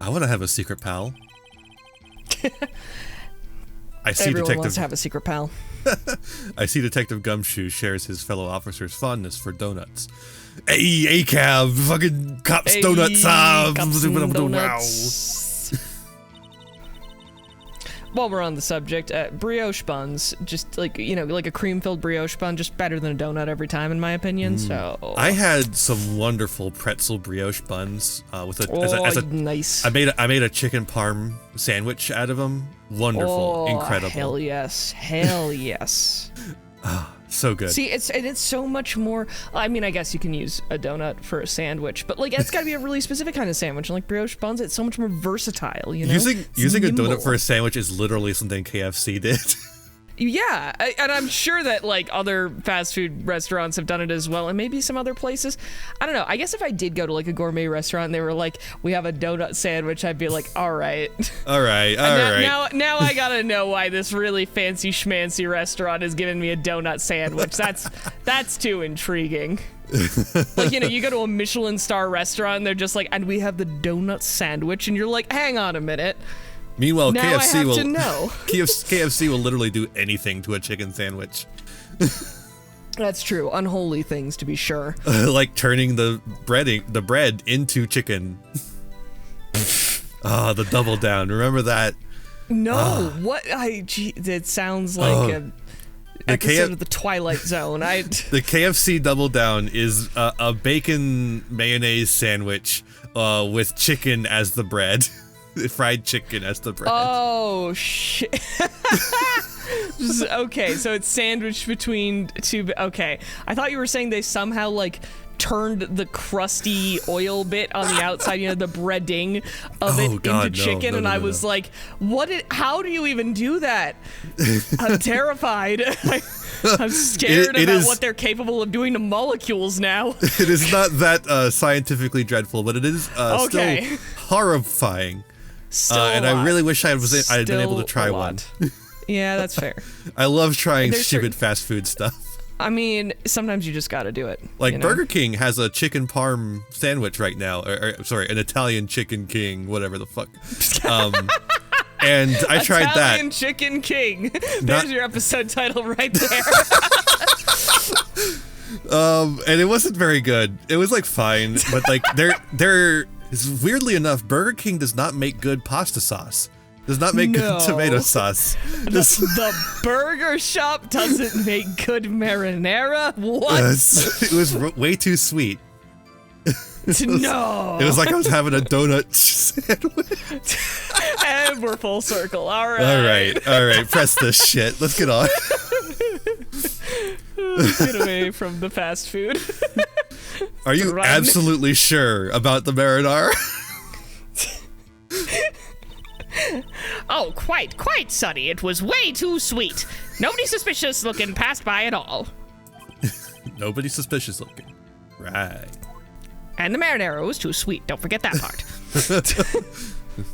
I want to have a secret pal. Everyone wants to have a secret pal. I see Detective Gumshoe shares his fellow officers' fondness for donuts. Hey, cab, fucking cops donuts. Cops and donuts. While we're on the subject, brioche buns, just like, like a cream-filled brioche bun, just better than a donut every time, in my opinion. So I had some wonderful pretzel brioche buns with a nice. I made a chicken parm sandwich out of them. Wonderful, incredible. Hell yes. So good. See, it's so much more. I mean, I guess you can use a donut for a sandwich, but like it's got to be a really specific kind of sandwich. And like brioche buns, it's so much more versatile. Using a donut for a sandwich is literally something KFC did. Yeah, and I'm sure that like other fast food restaurants have done it as well, and maybe some other places. I don't know. I guess if I did go to like a gourmet restaurant and they were like, "We have a donut sandwich," I'd be like, "All right, all right." Now I gotta know why this really fancy schmancy restaurant is giving me a donut sandwich. That's too intriguing. Like, you go to a Michelin star restaurant and they're just like, "And we have the donut sandwich," and you're like, "Hang on a minute." Meanwhile, now KFC will literally do anything to a chicken sandwich. That's true. Unholy things, to be sure. Like turning the bread into chicken. The double down. Remember that? No. What? It sounds like an episode of the Twilight Zone. The KFC double down is a bacon mayonnaise sandwich with chicken as the bread. Fried chicken as the bread. Oh, shit. Okay, so it's sandwiched between two. Okay, I thought you were saying they somehow, like, turned the crusty oil bit on the outside, the breading of it into chicken, and I was like, how do you even do that? I'm terrified. I'm scared about what they're capable of doing to molecules now. It is not that scientifically dreadful, but it is still horrifying. And I really wish I'd been able to try one. Yeah, that's fair. I love trying stupid fast food stuff. I mean, sometimes you just gotta do it. Like Burger King has a chicken parm sandwich right now, sorry, an Italian chicken king, whatever the fuck. And I tried that. Italian Chicken King. There's your episode title right there. And it wasn't very good. It was like fine, but like weirdly enough, Burger King does not make good pasta sauce. Does not make good tomato sauce. The burger shop doesn't make good marinara? What? It was way too sweet. No. It was like I was having a donut sandwich. And we're full circle. All right. All right. Press this shit. Let's get on. Let's get away from the fast food. Are you absolutely sure about the marinara? Oh, quite, Sonny. It was way too sweet. Nobody suspicious looking passed by at all. Nobody suspicious looking. Right. And the marinara was too sweet. Don't forget that part.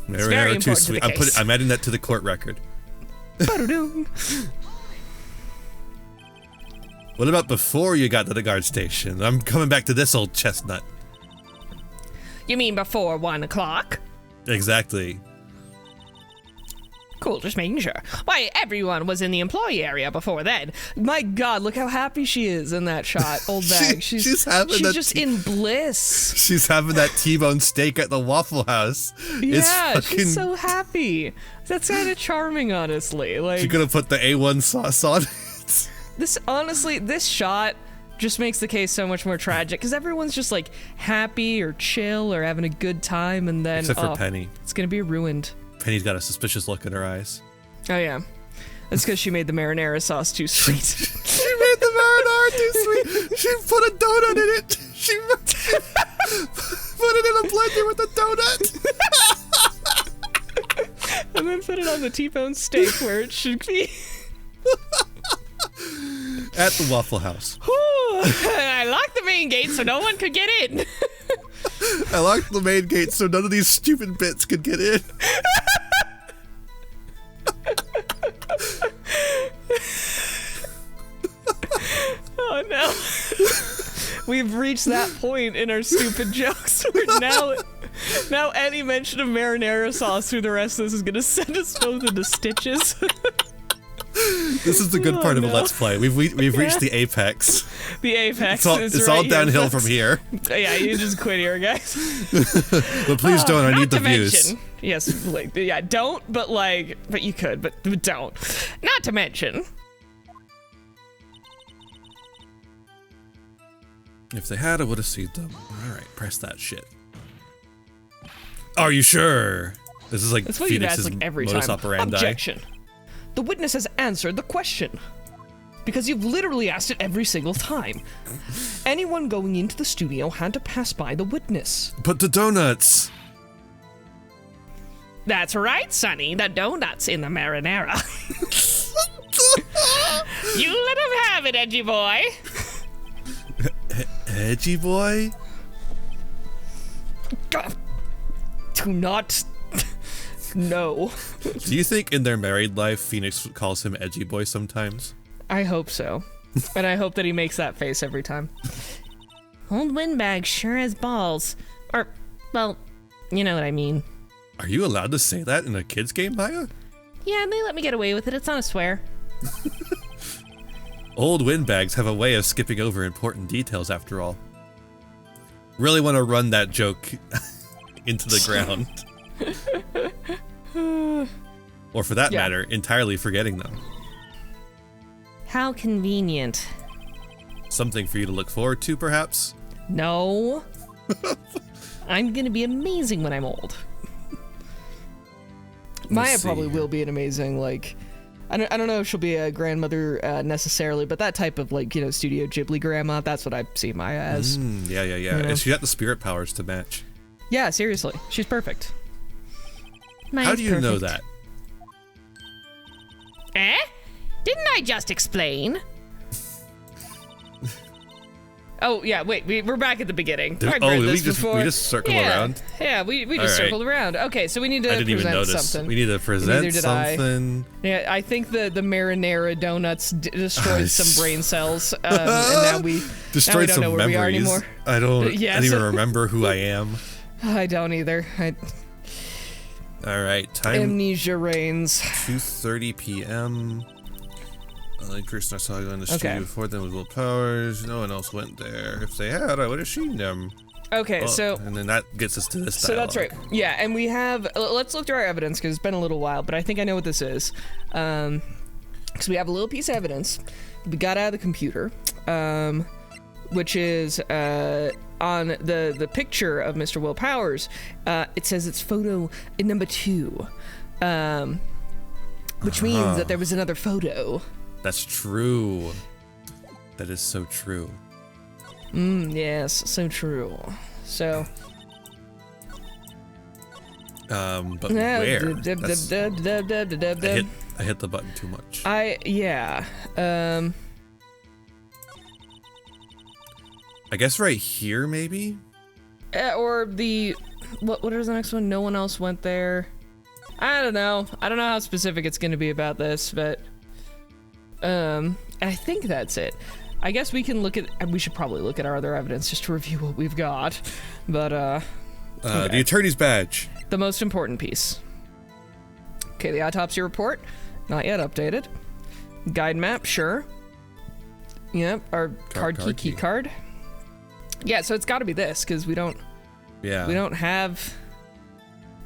Marinara too sweet. I'm adding that to the court record. What about before you got to the guard station? I'm coming back to this old chestnut. You mean before 1 o'clock? Exactly. Cool, just making sure. Why, everyone was in the employee area before then. My God, look how happy she is in that shot. Old bag. She's just in bliss. She's having that T-bone steak at the Waffle House. Yeah, she's so happy. That's kind of charming, honestly. Like, she's gonna put the A1 sauce on it. This shot just makes the case so much more tragic because everyone's just like happy or chill or having a good time, and then except for Penny, it's gonna be ruined. Penny's got a suspicious look in her eyes. Oh yeah, that's because she made the marinara sauce too sweet. She made the marinara too sweet. She put a donut in it. She put it in a blender with a donut. And then put it on the T-bone steak where it should be. At the Waffle House. I locked the main gate so no one could get in. I locked the main gate so none of these stupid bits could get in. Oh no. we've reached that point in our stupid jokes where now any mention of marinara sauce through the rest of this is gonna send us both into stitches. This is the good part of a Let's Play. We've reached the apex. The apex. It's all downhill from here. Yeah, you just quit here, guys. But please don't. I need the views. Yes, like, yeah, don't. But you could. But don't. Not to mention. If they had, I would have seen them. All right, press that shit. Are you sure? This is like That's what you'd ask, Phoenix's like, every modus time. operandi. Objection. The witness has answered the question. Because you've literally asked it every single time. Anyone going into the studio had to pass by the witness. But the donuts. That's right, Sonny. The donuts in the marinara. You let him have it, edgy boy. Edgy boy? God. Do not. No. Do you think in their married life, Phoenix calls him edgy boy sometimes? I hope so. And I hope that he makes that face every time. Old windbag sure has balls. Or, well, you know what I mean. Are you allowed to say that in a kid's game, Maya? Yeah, they let me get away with it. It's not a swear. Old windbags have a way of skipping over important details after all. Really want to run that joke into the ground. Or for that matter, entirely forgetting them. How convenient. Something for you to look forward to, perhaps? No. I'm gonna be amazing when I'm old. Maya probably will be an amazing, like, I don't know if she'll be a grandmother necessarily, but that type of, like, you know, Studio Ghibli grandma, that's what I see Maya as. Yeah. You know? And she got the spirit powers to match. Yeah, seriously. She's perfect. Maya's How do you know that? Eh? Didn't I just explain? Oh, yeah, wait, we're back at the beginning. We just circled around? Yeah, we just circled around. Okay, so we need to I didn't even notice. something. We need to present something. Yeah, I think the marinara donuts destroyed some brain cells, and now we destroyed don't know some where we are memories. anymore. I don't even remember who I am. I don't either. All right, time. Amnesia reigns. 2:30 p.m. The only person I saw go in the studio before them was Will Powers. No one else went there. If they had, I would have seen them. Okay, so... And then that gets us to this So dialogue. that's right. Yeah, and we have... Let's look through our evidence, because it's been a little while, but I think I know what this is. Because we have a little piece of evidence we got out of the computer, which is on the picture of Mr. Will Powers. It says it's photo number 2, which means that there was another photo. That's true. That is so true. Yes, so true. So... but where? I hit the button too much. Yeah. I guess right here, maybe? Or the... What is the next one? No one else went there. I don't know. I don't know how specific it's going to be about this, but... And I think that's it. I guess we can look at... We should probably look at our other evidence just to review what we've got. But, okay. The attorney's badge. The most important piece. Okay, the autopsy report. Not yet updated. Guide map, sure. Yep, our card key card. Yeah, so it's got to be this, because we don't... Yeah. We don't have...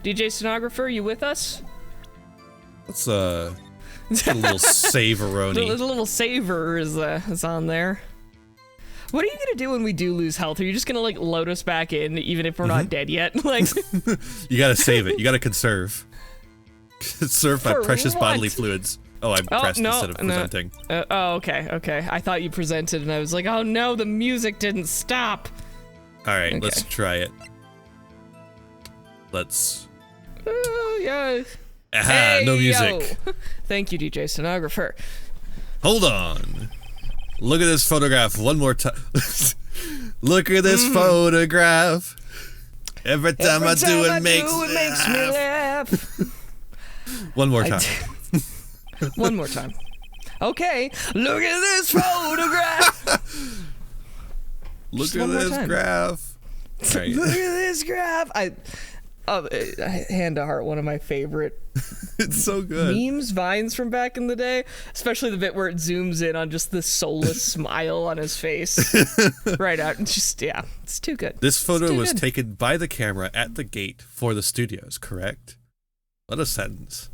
DJ Stenographer, you with us? Let's, get a little saveroni. The little saver is on there. What are you gonna do when we do lose health? Are you just gonna, like, load us back in, even if we're not dead yet? Like, you gotta save it. You gotta conserve. Conserve my precious bodily fluids. Oh, I pressed instead of presenting. Okay. I thought you presented, and I was like, oh no, the music didn't stop. All right, let's try it. Let's... Yeah. Aha, hey, no music. Yo. Thank you, DJ Stenographer. Hold on. Look at this photograph one more time. Look at this photograph. Every time I do it makes me laugh. One more time. One more time. Okay. Look at this photograph. Look at this graph. Right. Look at this graph. Hand to heart, one of my favorite It's so good. memes, vines from back in the day, especially the bit where it zooms in on just the soulless smile on his face. Right out. It's just, yeah, it's too good. This photo was taken by the camera at the gate for the studios, correct? What a sentence.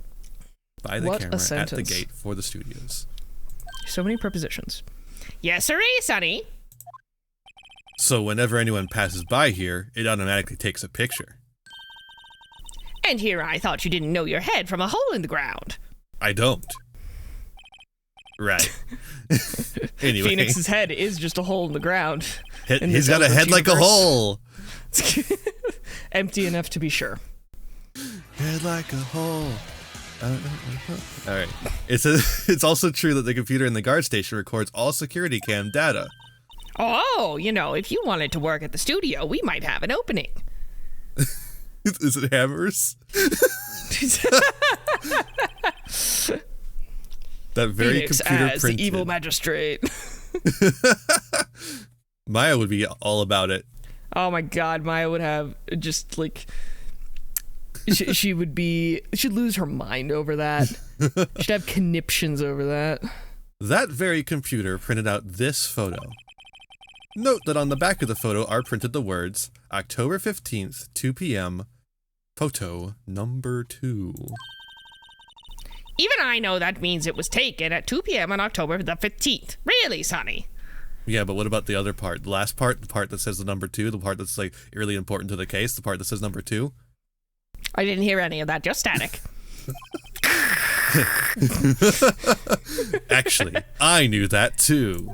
By the camera at the gate for the studios. So many prepositions. Yes, sirree, sonny. So whenever anyone passes by here, it automatically takes a picture. And here I thought you didn't know your head from a hole in the ground. I don't. Right. Anyway. Phoenix's head is just a hole in the ground. He's got a head like a hole. Empty enough to be sure. Head like a hole. All right. It's also true that the computer in the guard station records all security cam data. Oh, you know, if you wanted to work at the studio, we might have an opening. Is it hammers? That very Phoenix computer as printed. the evil magistrate. Maya would be all about it. Oh my god, Maya would have just like she'd lose her mind over that. She'd have conniptions over that. That very computer printed out this photo. Note that on the back of the photo are printed the words October 15th, 2 p.m. Photo number 2. Even I know that means it was taken at 2 p.m. on October the 15th. Really, sonny? Yeah, but what about the other part? The last part, the part that says the number 2, the part that's like really important to the case, the part that says number 2? I didn't hear any of that, just static. Actually, I knew that too.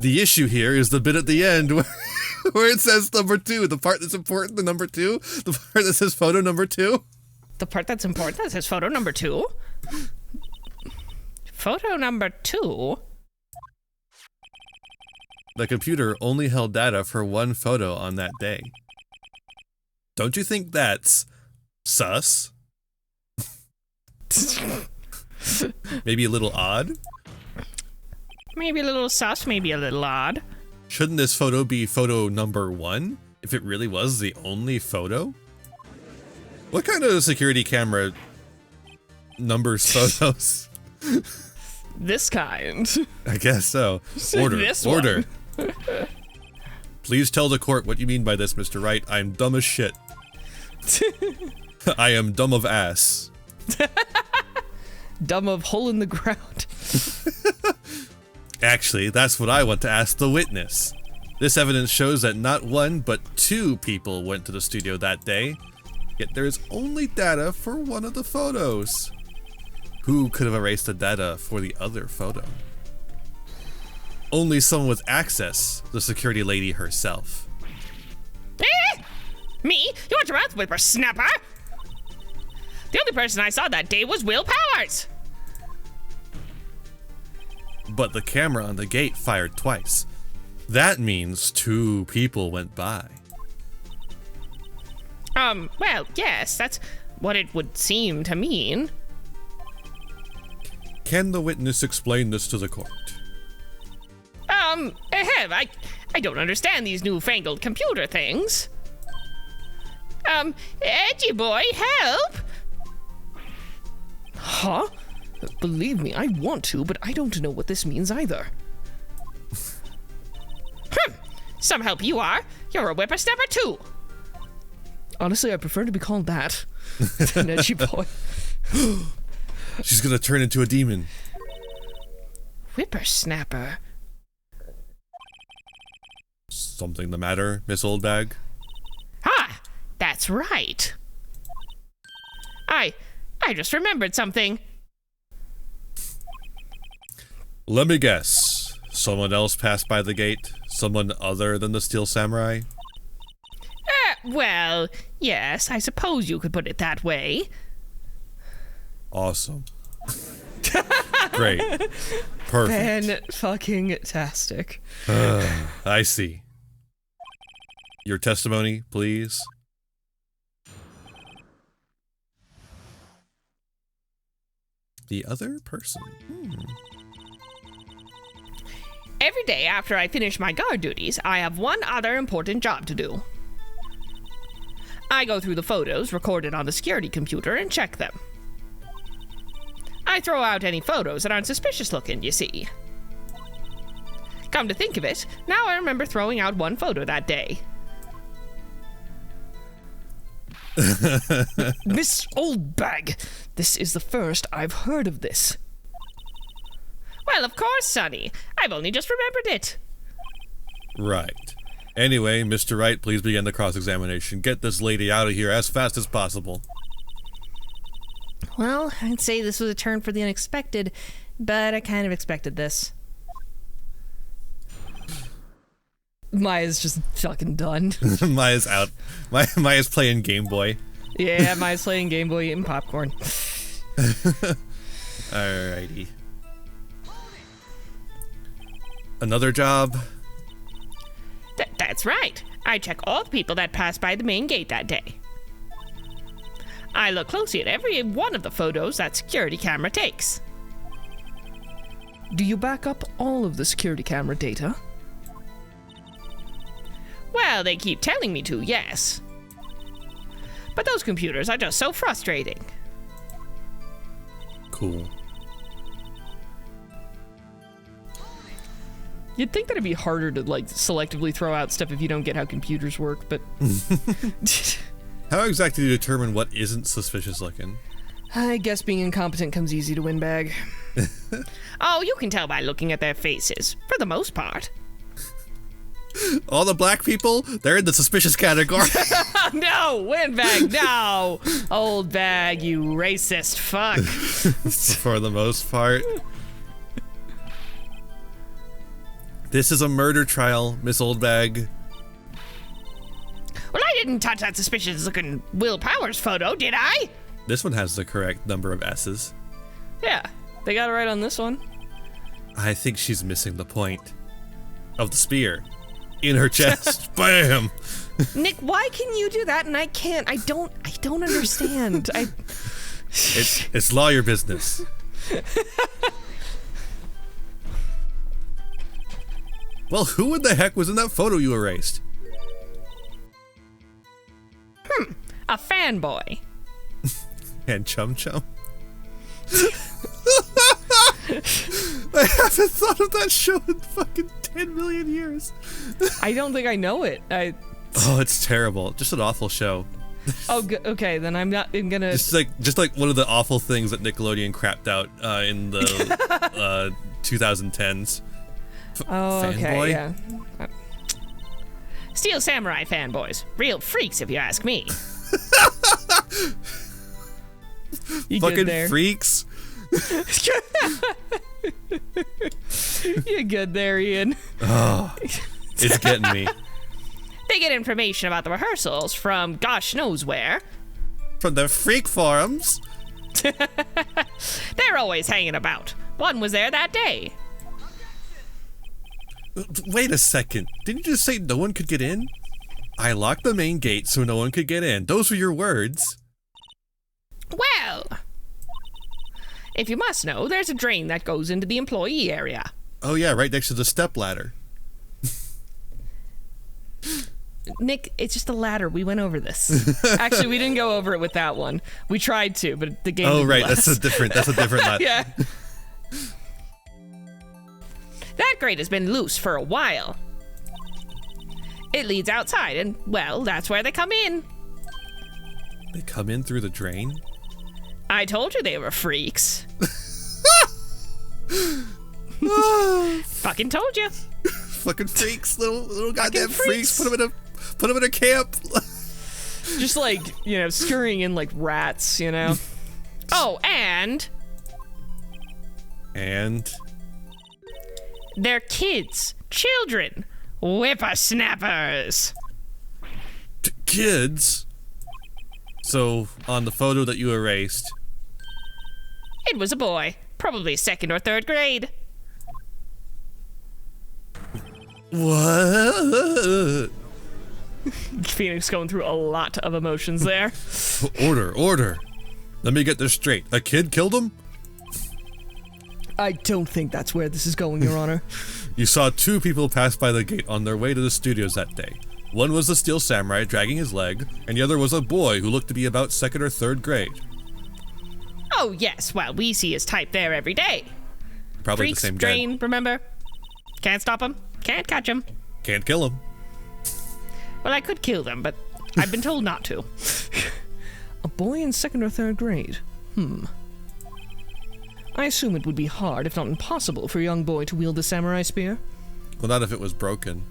The issue here is the bit at the end where it says number 2, the part that's important, the number 2, the part that says photo number 2. The part that's important, that says photo number 2? Photo number 2? The computer only held data for one photo on that day. Don't you think that's sus? Maybe a little odd? Maybe a little sus, maybe a little odd. Shouldn't this photo be photo number 1, if it really was the only photo? What kind of security camera numbers photos? This kind. I guess so. Order, This order. Please tell the court what you mean by this, Mr. Wright. I'm dumb as shit. I am dumb of ass. Dumb of hole in the ground. Actually, that's what I want to ask the witness. This evidence shows that not 1, but 2 people went to the studio that day, yet there is only data for one of the photos. Who could have erased the data for the other photo? Only someone with access, the security lady herself. Eh? Me? You want your mouth whippersnapper? The only person I saw that day was Will Powers. But the camera on the gate fired twice. That means 2 people went by. Well, yes, that's what it would seem to mean. Can the witness explain this to the court? I don't understand these newfangled computer things. Edgy boy, help! Huh? Believe me, I want to, but I don't know what this means either. Some help you are. You're a whippersnapper too. Honestly, I prefer to be called that than edgy boy. She's gonna turn into a demon. Whippersnapper. Something the matter, Miss Oldbag? Ah, that's right. I just remembered something. Let me guess. Someone else passed by the gate? Someone other than the Steel Samurai? Well, yes, I suppose you could put it that way. Awesome. Great. Perfect. Fan-fucking-tastic. I see. Your testimony, please. The other person. Every day after I finish my guard duties, I have one other important job to do. I go through the photos recorded on the security computer and check them. I throw out any photos that aren't suspicious looking, you see. Come to think of it, now I remember throwing out one photo that day. Miss Oldbag, this is the first I've heard of this. Well, of course, Sonny. I've only just remembered it. Right. Anyway, Mr. Wright, please begin the cross-examination. Get this lady out of here as fast as possible. Well, I'd say this was a turn for the unexpected, but I kind of expected this. Maya's just fucking done. Maya's out. Maya's playing Game Boy. Yeah, Maya's playing Game Boy eating popcorn. Alrighty. Another job? That's right. I check all the people that pass by the main gate that day. I look closely at every one of the photos that security camera takes. Do you back up all of the security camera data? Well, they keep telling me to, yes. But those computers are just so frustrating. Cool. You'd think that it'd be harder to, like, selectively throw out stuff if you don't get how computers work, but... How exactly do you determine what isn't suspicious looking? I guess being incompetent comes easy to windbag. Oh, you can tell by looking at their faces, for the most part. All the black people, they're in the suspicious category. No, windbag, no! Old bag, you racist fuck. For the most part. This is a murder trial, Miss Oldbag. Well, I didn't touch that suspicious-looking Will Powers photo, did I? This one has the correct number of S's. Yeah, they got it right on this one. I think she's missing the point of the spear in her chest. Bam! Nick, why can you do that and I can't? I don't understand. It's lawyer business. Well, who in the heck was in that photo you erased? A fanboy. And Chum Chum? I haven't thought of that show in fucking 10 million years. I don't think I know it. Oh, it's terrible. Just an awful show. Oh, okay, then I'm gonna... Just like one of the awful things that Nickelodeon crapped out in the 2010s. Oh, okay, yeah. Steel Samurai fanboys. Real freaks, if you ask me. You fucking good there? freaks. You good there, Ian? Oh, it's getting me. They get information about the rehearsals from gosh knows where. From the freak forums. They're always hanging about. One was there that day. Wait a second. Didn't you just say no one could get in? I locked the main gate so no one could get in. Those were your words. Well, if you must know, there's a drain that goes into the employee area. Oh yeah, right next to the stepladder. Nick, it's just a ladder. We went over this. Actually, we didn't go over it with that one. We tried to, but the game didn't right, let us. that's a different ladder. Yeah. That grate has been loose for a while. It leads outside, and, well, that's where they come in. They come in through the drain? I told you they were freaks. Fucking told you. Fucking freaks, little goddamn freaks. Put them in a camp. Just like, scurrying in like rats, Oh, and they're kids, children, whippersnappers. Kids? So, on the photo that you erased... It was a boy, probably 2nd or 3rd grade. What? Phoenix going through a lot of emotions there. Order. Let me get this straight. A kid killed him? I don't think that's where this is going, Your Honor. You saw 2 people pass by the gate on their way to the studios that day. One was the Steel Samurai dragging his leg, and the other was a boy who looked to be about 2nd or 3rd grade. Oh, yes. Well, we see his type there every day. Probably Freaks, the same drain, guy. remember? Can't stop him. Can't catch him. Can't kill him. Well, I could kill them, but I've been told not to. A boy in 2nd or 3rd grade. I assume it would be hard, if not impossible, for a young boy to wield the samurai spear. Well, not if it was broken.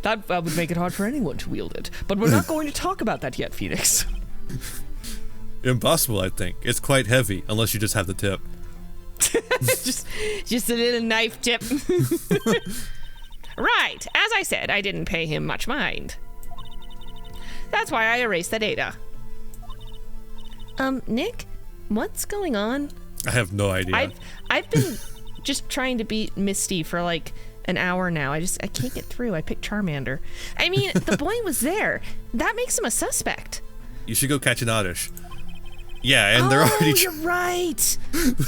That would make it hard for anyone to wield it. But we're not going to talk about that yet, Phoenix. Impossible, I think. It's quite heavy, unless you just have the tip. just a little knife tip. Right. As I said, I didn't pay him much mind. That's why I erased the data. Nick? What's going on? I have no idea. I've been just trying to beat Misty for like an hour now. I can't get through. I picked Charmander. I mean, the boy was there. That makes him a suspect. You should go catch an oddish. Yeah, and they're already you're right.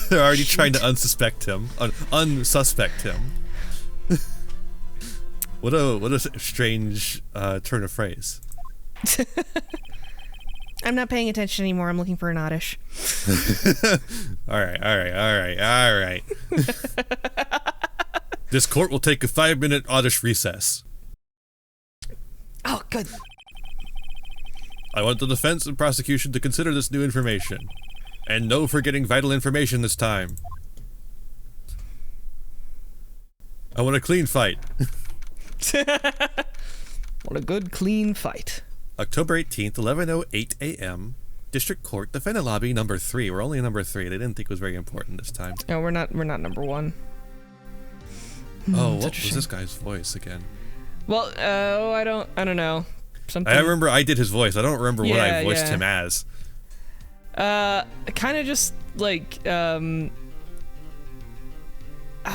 they're already trying to unsuspect him. Unsuspect him. What a strange turn of phrase. I'm not paying attention anymore. I'm looking for an oddish. All right. This court will take a 5-minute oddish recess. Oh, good. I want the defense and prosecution to consider this new information. And no forgetting vital information this time. I want a clean fight. What a good, clean fight. October 18th, 11:08 a.m. District Court, defendant lobby number 3. We're only number 3. They didn't think it was very important this time. No, we're not number 1. Oh, what was this guy's voice again? Well, I don't know. Something. I remember I did his voice. I don't remember what I voiced him as. Kind of just like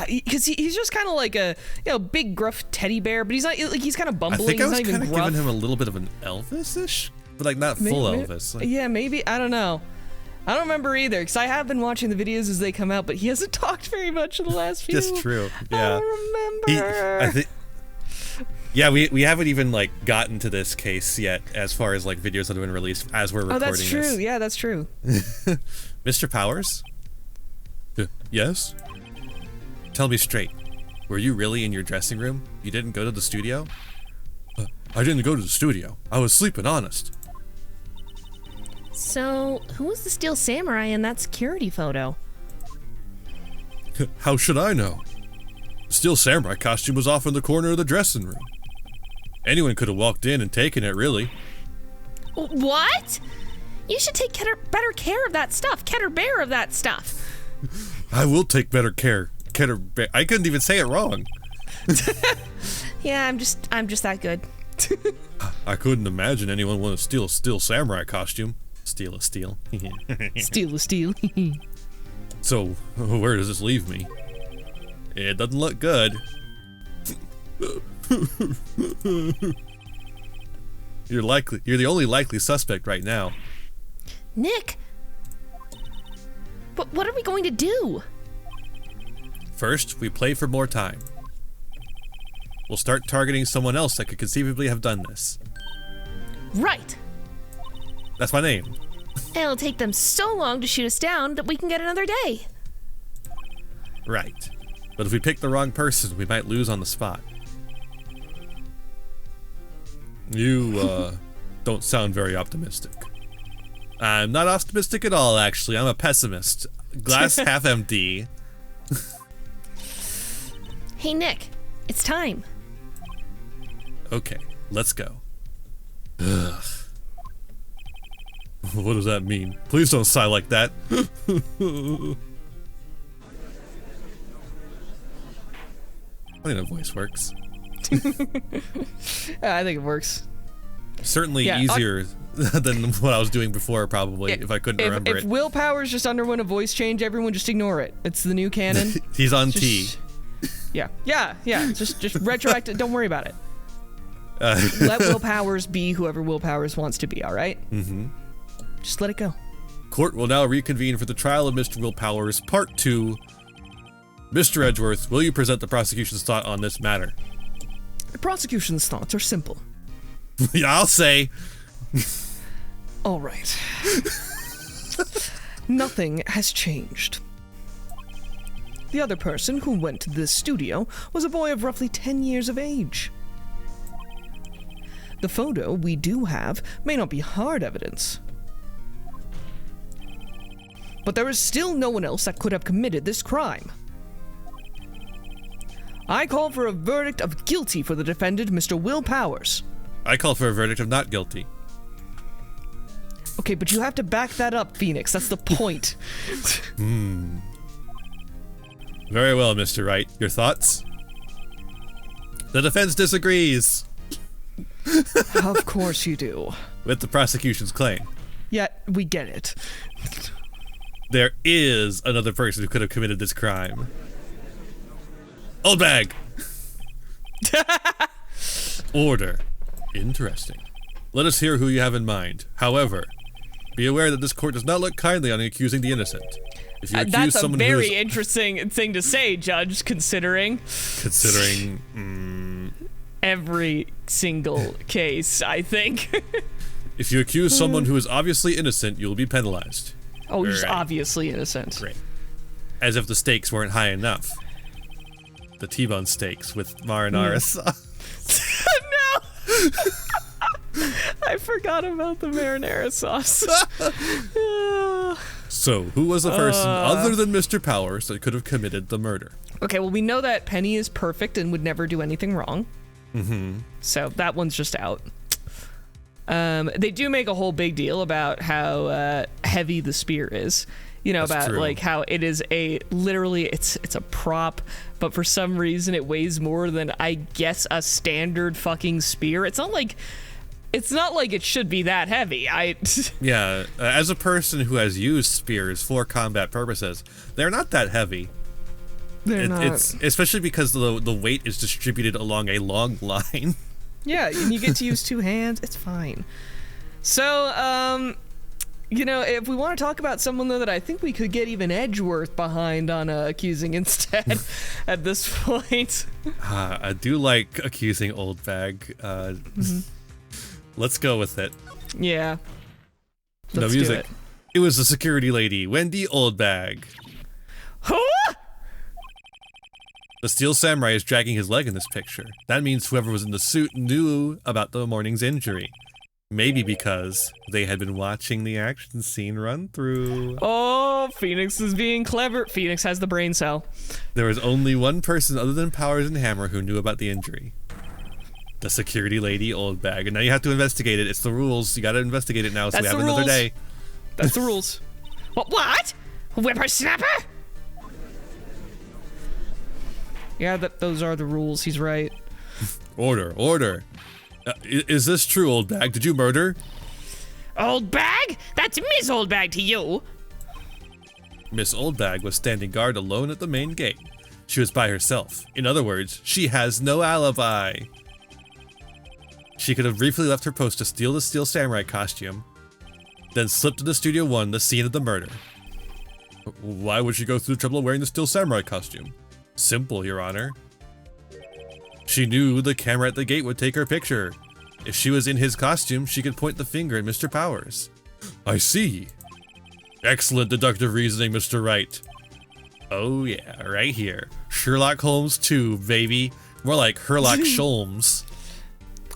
because he's just kind of like a big gruff teddy bear, but he's not like he's kind of bumbling. I think I was kind of giving him a little bit of an Elvis-ish, but like not full Elvis. Like, yeah, maybe. I don't know. I don't remember either, because I have been watching the videos as they come out, but he hasn't talked very much in the last few. That's true. Yeah. I don't remember. I think. Yeah, we haven't even like gotten to this case yet, as far as like videos that have been released as we're recording this. Oh, that's true. Yeah, that's true. Mr. Powers? Yes? Tell me straight. Were you really in your dressing room? You didn't go to the studio? I didn't go to the studio. I was sleeping, honest. So, who was the Steel Samurai in that security photo? How should I know? The Steel Samurai costume was off in the corner of the dressing room. Anyone could have walked in and taken it, really. What? You should take better care of that stuff. Bear of that stuff. I will take better care. I couldn't even say it wrong. Yeah, I'm just that good. I couldn't imagine anyone want to steal a Steel Samurai costume. Steal a steel. Steal a steal. So, where does this leave me? It doesn't look good. You're the only likely suspect right now. Nick! But what are we going to do? First, we play for more time. We'll start targeting someone else that could conceivably have done this. Right! That's my name. It'll take them so long to shoot us down that we can get another day. Right. But if we pick the wrong person, we might lose on the spot. You, don't sound very optimistic. I'm not optimistic at all, actually. I'm a pessimist. Glass half empty. Hey, Nick. It's time. Okay, let's go. Ugh. What does that mean? Please don't sigh like that. I think that voice works. I think it works. Certainly easier than what I was doing before, probably, if I couldn't remember it. If Will Powers just underwent a voice change, everyone just ignore it. It's the new canon. He's on T. Yeah. Just retroactive. Don't worry about it. Let Will Powers be whoever Will Powers wants to be, all right? Mm-hmm. Just let it go. Court will now reconvene for the trial of Mr. Will Powers, Part 2. Mr. Edgeworth, will you present the prosecution's thought on this matter? The prosecution's thoughts are simple. Yeah, I'll say. All right. Nothing has changed. The other person who went to this studio was a boy of roughly 10 years of age. The photo we do have may not be hard evidence, but there is still no one else that could have committed this crime. I call for a verdict of guilty for the defendant, Mr. Will Powers. I call for a verdict of not guilty. Okay, but you have to back that up, Phoenix. That's the point. Very well, Mr. Wright. Your thoughts? The defense disagrees. Of course you do. With the prosecution's claim. Yeah, we get it. There is another person who could have committed this crime. Old bag! Order. Interesting. Let us hear who you have in mind. However, be aware that this court does not look kindly on accusing the innocent. If you accuse that's a someone very interesting thing to say, Judge, considering every single case, I think. If you accuse someone who is obviously innocent, you will be penalized. Oh, he's obviously innocent. Great. As if the stakes weren't high enough. The T-bone steaks with marinara sauce. No! I forgot about the marinara sauce. So, who was the person other than Mr. Powers that could have committed the murder? Okay, well, we know that Penny is perfect and would never do anything wrong. Mm-hmm. So that one's just out. They do make a whole big deal about how heavy the spear is. You know, That's about true. like how it is literally it's a prop, but for some reason it weighs more than, I guess, a standard fucking spear. It's not like it should be that heavy. Yeah, as a person who has used spears for combat purposes, they're not that heavy. They're not. It's especially because the weight is distributed along a long line. Yeah, and you get to use two hands. It's fine. So, you know, if we want to talk about someone, though, that I think we could get even Edgeworth behind on accusing instead at this point. I do like accusing Old Bag. Let's go with it. Yeah. No Let's music. do It was the security lady, Wendy Oldbag. Who? The Steel Samurai is dragging his leg in this picture. That means whoever was in the suit knew about the morning's injury. Maybe because they had been watching the action scene run through. Oh, Phoenix is being clever. Phoenix has the brain cell. There was only one person other than Powers and Hammer who knew about the injury. The security lady, Oldbag. And now you have to investigate it. It's the rules. You gotta investigate it now, so That's we have the another rules. day. That's the rules. What? Whippersnapper? Yeah, those are the rules. He's right. Order, order. Is this true, Oldbag? Did you murder? Old Bag? That's Miss Old Bag to you. Miss Oldbag was standing guard alone at the main gate. She was by herself. In other words, she has no alibi. She could have briefly left her post to steal the Steel Samurai costume, then slipped into Studio 1, the scene of the murder. Why would she go through the trouble of wearing the Steel Samurai costume? Simple, Your Honor. She knew the camera at the gate would take her picture. If she was in his costume, she could point the finger at Mr. Powers. I see. Excellent deductive reasoning, Mr. Wright. Oh yeah, right here. Sherlock Holmes 2, baby. More like Herlock Sholmes.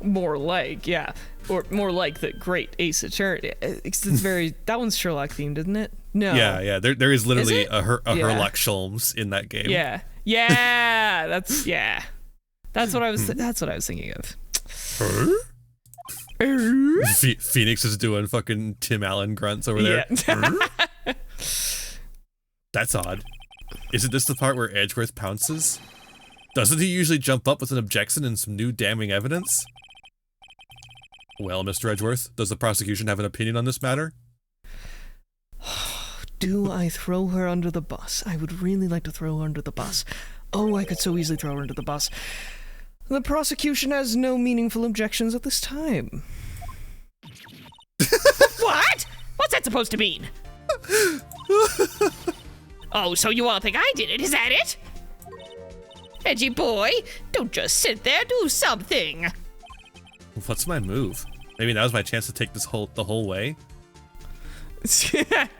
More like, yeah. Or more like the great Ace Attorney. It's very, that one's Sherlock themed, isn't it? No. Yeah. There is literally Is it? a Yeah. Herlock Sholmes in that game. Yeah. That's what I was thinking of. Phoenix is doing fucking Tim Allen grunts over there. Yeah. That's odd. Isn't this the part where Edgeworth pounces? Doesn't he usually jump up with an objection and some new damning evidence? Well, Mr. Edgeworth, does the prosecution have an opinion on this matter? Do I throw her under the bus? I would really like to throw her under the bus. Oh, I could so easily throw her under the bus. The prosecution has no meaningful objections at this time. What? What's that supposed to mean? Oh, so you all think I did it, is that it? Edgy boy, don't just sit there, do something. What's my move? Maybe now's my chance to take the whole way?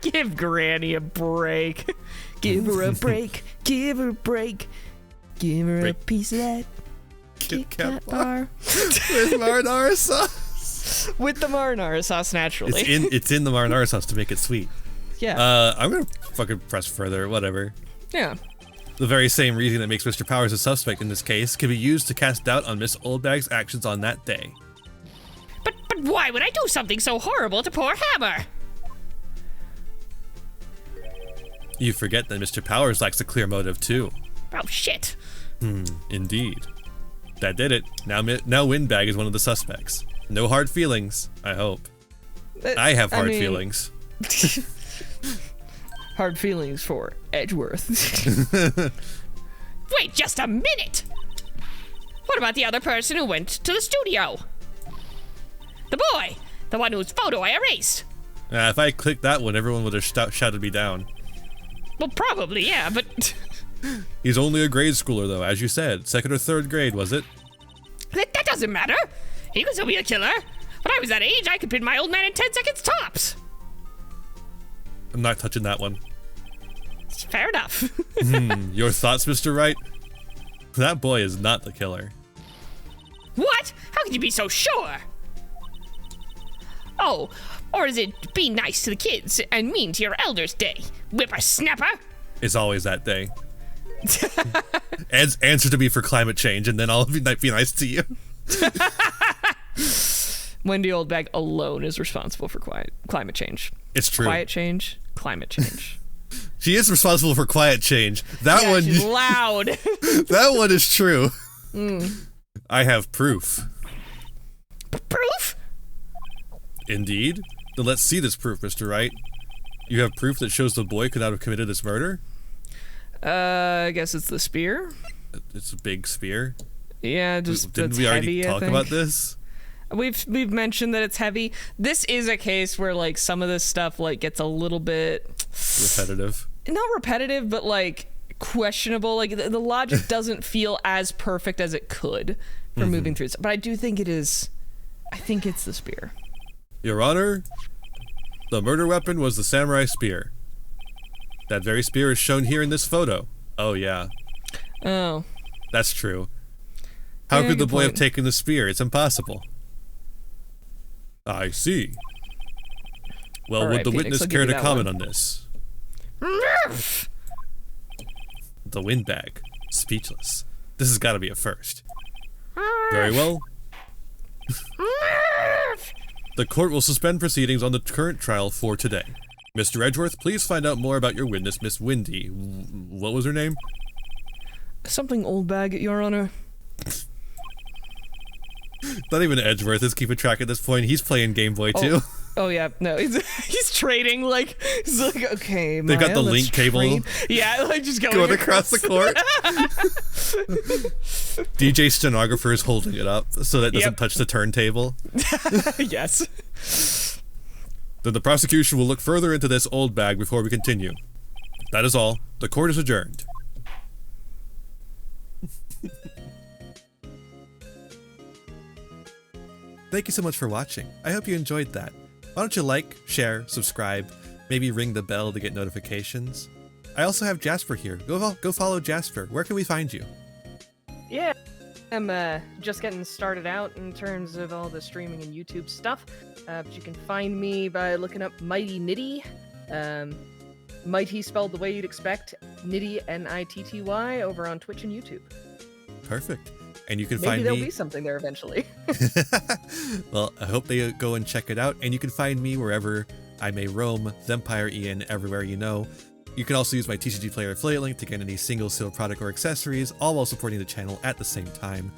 Give Granny a break. Give her a break. Give her a break. Give her a piece of that Kit Kat bar. With marinara sauce. With the marinara sauce, naturally. It's in the marinara sauce to make it sweet. Yeah. I'm gonna fucking press further, whatever. Yeah. The very same reason that makes Mr. Powers a suspect in this case can be used to cast doubt on Miss Oldbag's actions on that day. But why would I do something so horrible to poor Hammer? You forget that Mr. Powers lacks a clear motive too. Oh shit. Indeed. That did it. Now Windbag is one of the suspects. No hard feelings, I hope. I have hard feelings. Hard feelings for Edgeworth. Wait just a minute! What about the other person who went to the studio? The boy! The one whose photo I erased! If I clicked that one, everyone would have shouted me down. Well, probably, yeah, but... He's only a grade schooler, though, as you said. 2nd or 3rd grade, was it? That doesn't matter. He could still be a killer. When I was that age, I could pin my old man in 10 seconds tops. I'm not touching that one. Fair enough. Your thoughts, Mr. Wright? That boy is not the killer. What? How could you be so sure? Oh, or is it be nice to the kids and mean to your elders day? Whippersnapper? It's always that day. Answer to me for climate change, and then I'll be nice to you. Wendy Oldbag alone is responsible for climate change. It's true. Quiet change, climate change. She is responsible for quiet change. That yeah, one. She's loud. That one is true. I have proof. Proof? Indeed. Then let's see this proof, Mr. Wright. You have proof that shows the boy could not have committed this murder? I guess it's the spear. It's a big spear. Yeah, just didn't we already talk about this? We've mentioned that it's heavy. This is a case where like some of this stuff like gets a little bit repetitive. Not repetitive, but like questionable. Like the logic doesn't feel as perfect as it could for moving through this. But I do think it is. I think it's the spear. Your Honor, the murder weapon was the samurai spear. That very spear is shown here in this photo. Oh, yeah. Oh. That's true. How could the boy have taken the spear? It's impossible. I see. Well, would the witness care to comment on this? The windbag. Speechless. This has got to be a first. Very well. The court will suspend proceedings on the current trial for today. Mr. Edgeworth, please find out more about your witness, Miss Windy. What was her name? Something Oldbag, Your Honor. Not even Edgeworth is keeping track at this point. He's playing Game Boy too. Oh yeah, no, he's trading like he's like okay. They've got the link cable. Yeah, like just going across the court. DJ stenographer is holding it up so that it doesn't touch the turntable. Yes. Then the prosecution will look further into this old bag before we continue. That is all. The court is adjourned. Thank you so much for watching. I hope you enjoyed that. Why don't you like, share, subscribe, maybe ring the bell to get notifications. I also have Jasper here. Go follow Jasper. Where can we find you? Yeah, I'm just getting started out in terms of all the streaming and YouTube stuff. But you can find me by looking up Mighty Nitty. Mighty spelled the way you'd expect. Nitty, N-I-T-T-Y, over on Twitch and YouTube. Perfect. And you can Maybe find me... there'll be something there eventually. Well, I hope they go and check it out. And you can find me wherever I may roam. Vampire Iain, everywhere you know. You can also use my TCG Player affiliate link to get any single sealed product or accessories, all while supporting the channel at the same time.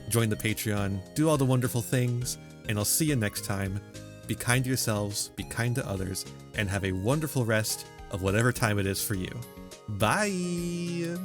Join the Patreon, do all the wonderful things, and I'll see you next time. Be kind to yourselves, be kind to others, and have a wonderful rest of whatever time it is for you. Bye!